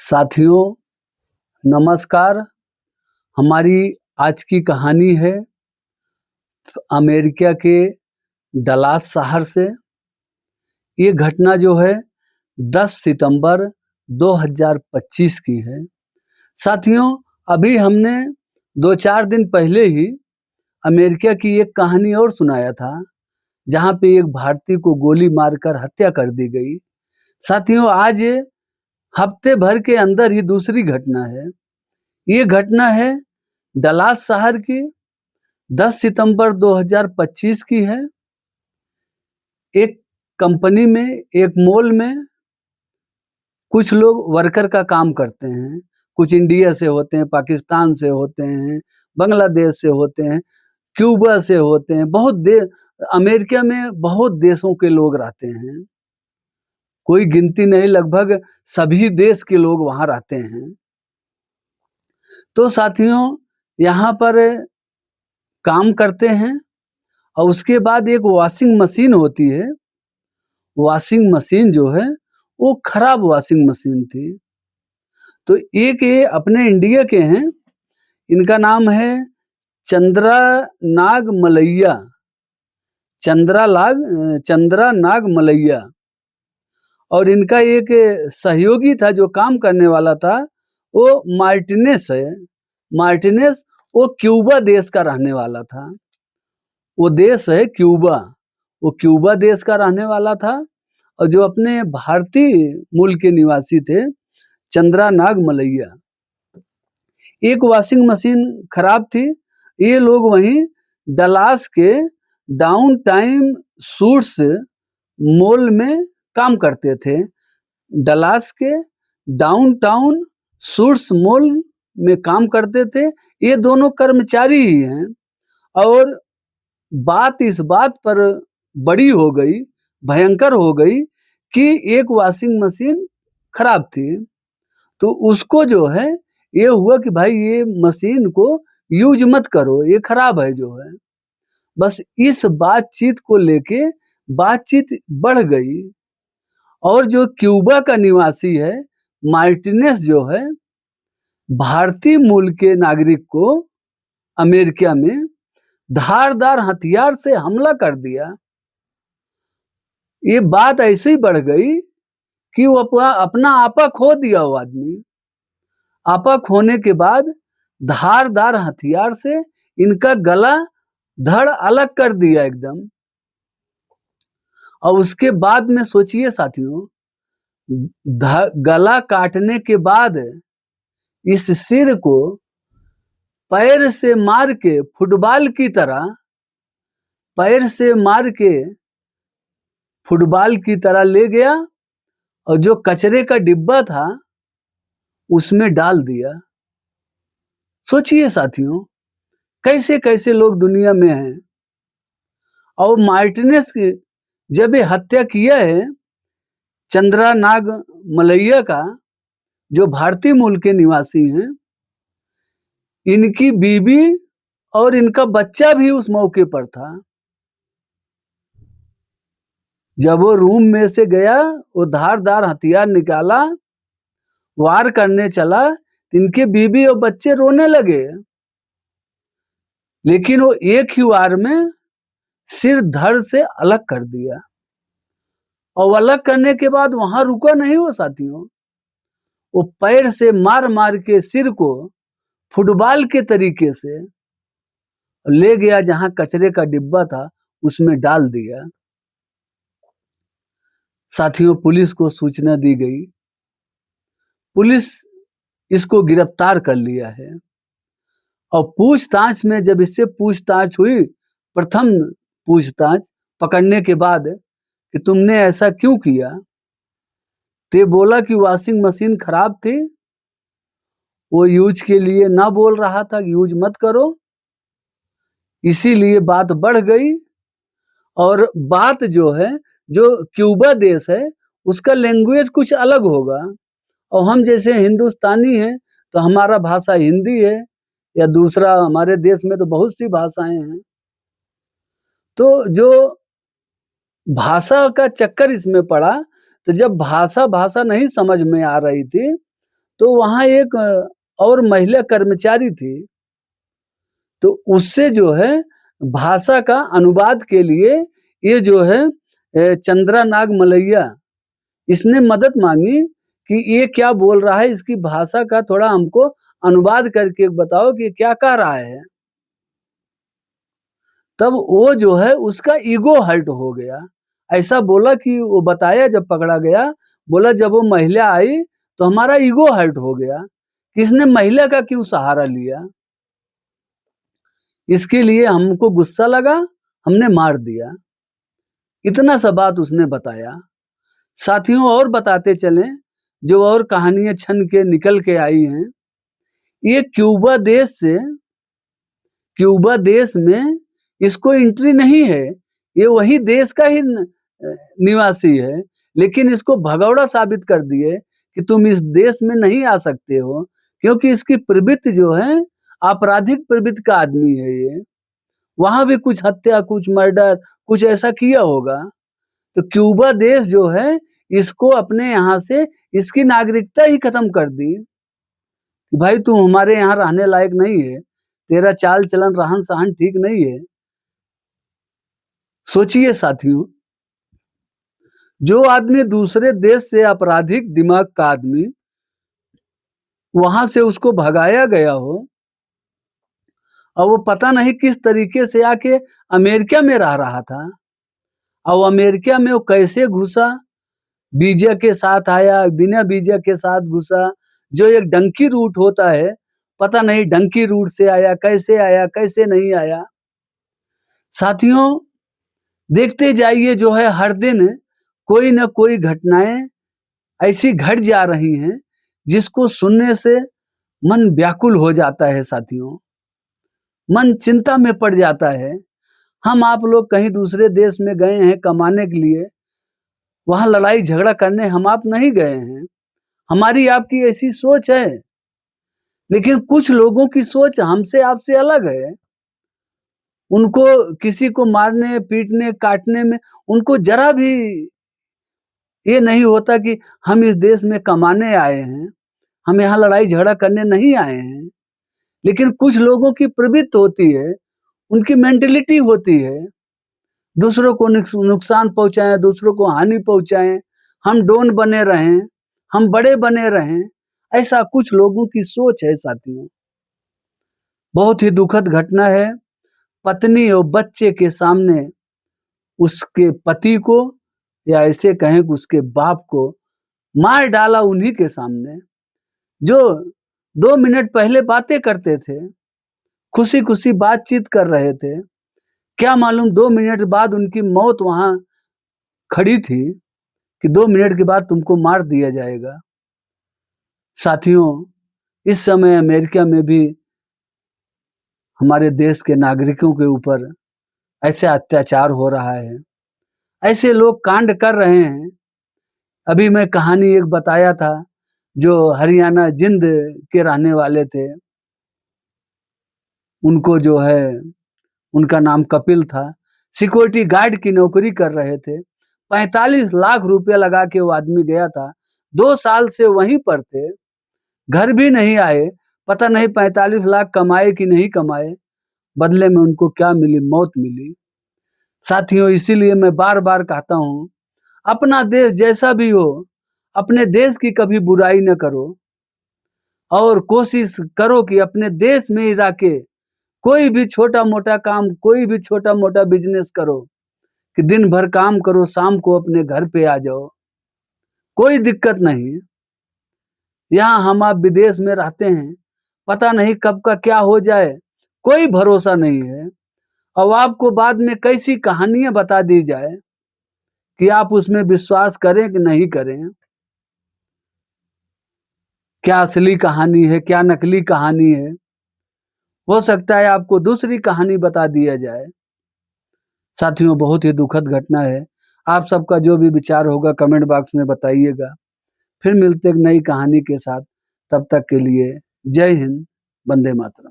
साथियों नमस्कार। हमारी आज की कहानी है अमेरिका के डलास शहर से। ये घटना जो है 10 सितंबर 2025 की है। साथियों अभी हमने 2-4 दिन पहले ही अमेरिका की एक कहानी और सुनाया था, जहाँ पे एक भारतीय को गोली मारकर हत्या कर दी गई। साथियों आज हफ्ते भर के अंदर ही दूसरी घटना है। ये घटना है डलास शहर की, 10 सितंबर 2025 की है। एक कंपनी में, एक मॉल में कुछ लोग वर्कर का काम करते हैं। कुछ इंडिया से होते हैं, पाकिस्तान से होते हैं, बांग्लादेश से होते हैं, क्यूबा से होते हैं। अमेरिका में बहुत देशों के लोग रहते हैं, कोई गिनती नहीं, लगभग सभी देश के लोग वहां रहते हैं। तो साथियों यहाँ पर काम करते हैं और उसके बाद एक वॉशिंग मशीन होती है। वॉशिंग मशीन जो है वो खराब वॉशिंग मशीन थी। तो एक ये अपने इंडिया के हैं, इनका नाम है चंद्रा नाग मलैया, चंद्रा नाग मलैया। और इनका एक सहयोगी था जो काम करने वाला था, वो मार्टिनेस है। मार्टिनेस वो क्यूबा देश का रहने वाला था। वो देश है क्यूबा, वो क्यूबा देश का रहने वाला था। और जो अपने भारतीय मूल के निवासी थे चंद्रा नाग मलैया। एक वॉशिंग मशीन खराब थी। ये लोग वहीं डलास के डाउन टाइम सूट्स मॉल में काम करते थे। डलास के डाउनटाउन सूट्स मॉल में काम करते थे। ये दोनों कर्मचारी ही हैं। और बात इस बात पर बड़ी हो गई, भयंकर हो गई कि एक वॉशिंग मशीन खराब थी। तो उसको जो है ये हुआ कि भाई ये मशीन को यूज मत करो, ये खराब है जो है। बस इस बातचीत को लेके बातचीत बढ़ गई। और जो क्यूबा का निवासी है मार्टिनेस जो है, भारतीय मूल के नागरिक को अमेरिका में धारदार हथियार से हमला कर दिया। ये बात ऐसे ही बढ़ गई कि वो अपना आपा खो दिया। वो आदमी आपा खोने के बाद धारदार हथियार से इनका गला धड़ अलग कर दिया एकदम। और उसके बाद में सोचिए साथियों, गला काटने के बाद इस सिर को पैर से मार के फुटबॉल की तरह, पैर से मार के फुटबॉल की तरह ले गया और जो कचरे का डिब्बा था उसमें डाल दिया। सोचिए साथियों कैसे कैसे लोग दुनिया में हैं। और मार्टिनेस की जब ये हत्या किया है चंद्रा नाग मलैया का, जो भारतीय मूल के निवासी हैं, इनकी बीवी और इनका बच्चा भी उस मौके पर था। जब वो रूम में से गया, वो धारदार हथियार निकाला, वार करने चला, इनके बीवी और बच्चे रोने लगे। लेकिन वो एक ही वार में सिर धड़ से अलग कर दिया। और अलग करने के बाद वहां रुका नहीं वो साथियों, वो पैर से मार मार के सिर को फुटबॉल के तरीके से ले गया, जहां कचरे का डिब्बा था उसमें डाल दिया। साथियों पुलिस को सूचना दी गई, पुलिस इसको गिरफ्तार कर लिया है। और पूछताछ में जब इससे पूछताछ हुई, प्रथम पूछताछ पकड़ने के बाद कि तुमने ऐसा क्यों किया, तो बोला कि वॉशिंग मशीन खराब थी, वो यूज के लिए ना बोल रहा था कि यूज मत करो, इसीलिए बात बढ़ गई। और बात जो है, जो क्यूबा देश है उसका लैंग्वेज कुछ अलग होगा। और हम जैसे हिंदुस्तानी हैं तो हमारा भाषा हिंदी है, या दूसरा हमारे देश में तो बहुत सी भाषाएं हैं। तो जो भाषा का चक्कर इसमें पड़ा, तो जब भाषा नहीं समझ में आ रही थी, तो वहाँ एक और महिला कर्मचारी थी, तो उससे जो है भाषा का अनुवाद के लिए ये जो है चंद्रा नाग मलैया, इसने मदद मांगी कि ये क्या बोल रहा है, इसकी भाषा का थोड़ा हमको अनुवाद करके बताओ कि क्या कह रहा है। तब वो जो है उसका ईगो हर्ट हो गया। ऐसा बोला कि वो बताया, जब पकड़ा गया, बोला जब वो महिला आई तो हमारा ईगो हर्ट हो गया, किसने महिला का क्यों सहारा लिया, इसके लिए हमको गुस्सा लगा, हमने मार दिया। इतना सा बात उसने बताया। साथियों और बताते चलें, जो और कहानियां छन के निकल के आई हैं, ये क्यूबा देश में इसको एंट्री नहीं है, ये वही देश का ही निवासी है, लेकिन इसको भगौड़ा साबित कर दिए कि तुम इस देश में नहीं आ सकते हो, क्योंकि इसकी प्रवृत्ति जो है आपराधिक प्रवृत्ति का आदमी है ये। वहां भी कुछ हत्या, कुछ मर्डर, कुछ ऐसा किया होगा। तो क्यूबा देश जो है इसको अपने यहाँ से इसकी नागरिकता ही खत्म कर दी कि भाई तू हमारे यहाँ रहने लायक नहीं है, तेरा चाल चलन रहन सहन ठीक नहीं है। सोचिए साथियों, जो आदमी दूसरे देश से आपराधिक दिमाग का आदमी वहां से उसको भगाया गया हो, और वो पता नहीं किस तरीके से आके अमेरिका में रह रहा था, और अमेरिका में वो कैसे घुसा, वीजा के साथ आया, बिना वीजा के साथ घुसा, जो एक डंकी रूट होता है, पता नहीं डंकी रूट से आया, कैसे नहीं आया। साथियों देखते जाइए, जो है हर दिन कोई न कोई घटनाएं ऐसी घट जा रही हैं जिसको सुनने से मन व्याकुल हो जाता है। साथियों मन चिंता में पड़ जाता है। हम आप लोग कहीं दूसरे देश में गए हैं कमाने के लिए, वहां लड़ाई झगड़ा करने हम आप नहीं गए हैं, हमारी आपकी ऐसी सोच है, लेकिन कुछ लोगों की सोच हमसे आपसे अलग है। उनको किसी को मारने, पीटने, काटने में उनको जरा भी ये नहीं होता कि हम इस देश में कमाने आए हैं, हम यहाँ लड़ाई झगड़ा करने नहीं आए हैं। लेकिन कुछ लोगों की प्रवृत्ति होती है, उनकी मेंटेलिटी होती है, दूसरों को नुकसान पहुंचाएं, दूसरों को हानि पहुंचाएं, हम डॉन बने रहें, हम बड़े बने रहें, ऐसा कुछ लोगों की सोच है। साथियों बहुत ही दुखद घटना है। पत्नी और बच्चे के सामने उसके पति को, या ऐसे कहें कि उसके बाप को मार डाला, उन्हीं के सामने, जो 2 मिनट पहले बातें करते थे, खुशी खुशी बातचीत कर रहे थे। क्या मालूम 2 मिनट बाद उनकी मौत वहां खड़ी थी कि 2 मिनट के बाद तुमको मार दिया जाएगा। साथियों इस समय अमेरिका में भी हमारे देश के नागरिकों के ऊपर ऐसे अत्याचार हो रहा है, ऐसे लोग कांड कर रहे हैं। अभी मैं कहानी एक बताया था, जो हरियाणा जिंद के रहने वाले थे, उनको जो है उनका नाम कपिल था, सिक्योरिटी गार्ड की नौकरी कर रहे थे। 45 लाख रुपया लगा के वो आदमी गया था, 2 साल से वहीं पर थे, घर भी नहीं आए, पता नहीं 45 लाख कमाए कि नहीं कमाए, बदले में उनको क्या मिली, मौत मिली। साथियों इसीलिए मैं बार बार कहता हूँ, अपना देश जैसा भी हो, अपने देश की कभी बुराई न करो, और कोशिश करो कि अपने देश में ही रह के कोई भी छोटा मोटा काम, कोई भी छोटा मोटा बिजनेस करो, कि दिन भर काम करो, शाम को अपने घर पे आ जाओ, कोई दिक्कत नहीं। यहाँ हम आप विदेश में रहते हैं, पता नहीं कब का क्या हो जाए, कोई भरोसा नहीं है, और आपको बाद में कैसी कहानियां बता दी जाए कि आप उसमें विश्वास करें कि नहीं करें। क्या असली कहानी है, क्या नकली कहानी है, हो सकता है आपको दूसरी कहानी बता दिया जाए। साथियों बहुत ही दुखद घटना है। आप सबका जो भी विचार होगा कमेंट बॉक्स में बताइएगा। फिर मिलते एक नई कहानी के साथ, तब तक के लिए जय हिंद, वंदे मातरम।